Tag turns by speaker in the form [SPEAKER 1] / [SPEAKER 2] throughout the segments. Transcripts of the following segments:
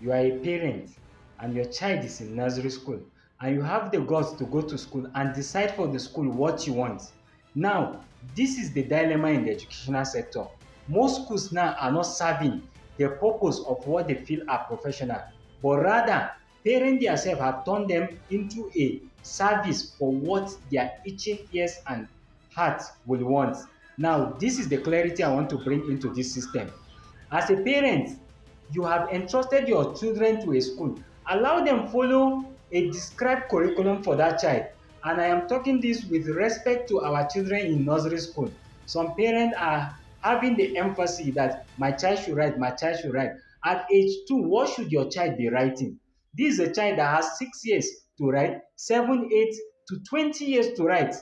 [SPEAKER 1] You are a parent and your child is in nursery school and you have the guts to go to school and decide for the school what you want. Now, this is the dilemma in the educational sector. Most schools now are not serving the purpose of what they feel are professional, but rather parents themselves have turned them into a service for what their itching ears and heart will want. Now, this is the clarity I want to bring into this system. As a parent, you have entrusted your children to a school. Allow them follow a described curriculum for that child. And I am talking this with respect to our children in nursery school. Some parents are having the emphasis that my child should write, my child should write. At age 2, what should your child be writing? This is a child that has 6 years to write, 7, 8 to 20 years to write.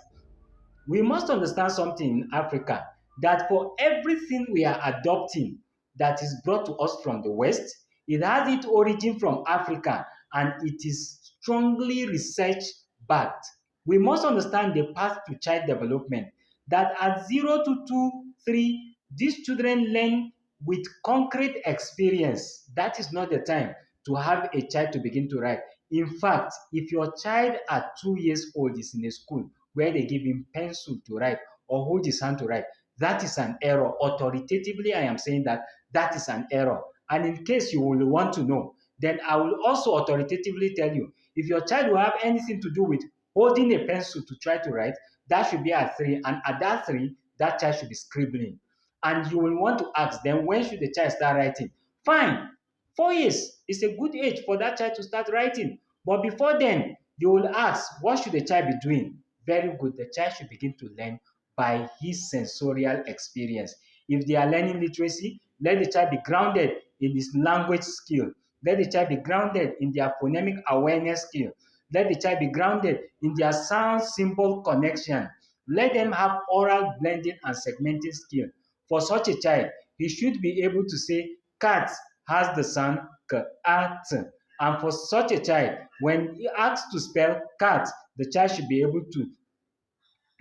[SPEAKER 1] We must understand something in Africa, that for everything we are adopting that is brought to us from the West, it has its origin from Africa and it is strongly research backed. We must understand the path to child development, that at 0 to 2, 3, these children learn with concrete experience. That is not the time to have a child to begin to write. In fact, if your child at 2 years old is in a school where they give him pencil to write or hold his hand to write, that is an error. Authoritatively, I am saying that that is an error. And in case you will want to know, then I will also authoritatively tell you, if your child will have anything to do with holding a pencil to try to write, that should be at 3. And at that 3, that child should be scribbling. And you will want to ask, then when should the child start writing? Fine. 4 years is a good age for that child to start writing. But before then, you will ask, what should the child be doing? Very good. The child should begin to learn by his sensorial experience. If they are learning literacy, let the child be grounded in his language skill. Let the child be grounded in their phonemic awareness skill. Let the child be grounded in their sound symbol connection. Let them have oral blending and segmenting skill. For such a child, he should be able to say cat has the sound k, a, t. And for such a child, when he asks to spell cat, the child should be able to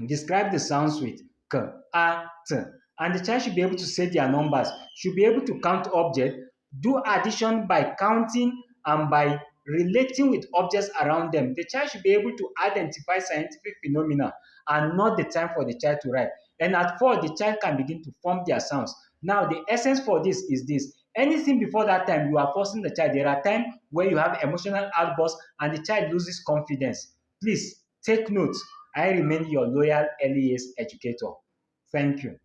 [SPEAKER 1] describe the sounds with k, a, t. And the child should be able to say their numbers, should be able to count objects, do addition by counting and by relating with objects around them. The child should be able to identify scientific phenomena and not the time for the child to write. And at 4, the child can begin to form their sounds. Now, the essence for this is this. Anything before that time, you are forcing the child. There are times where you have emotional outbursts and the child loses confidence. Please take note. I remain your loyal early years educator. Thank you.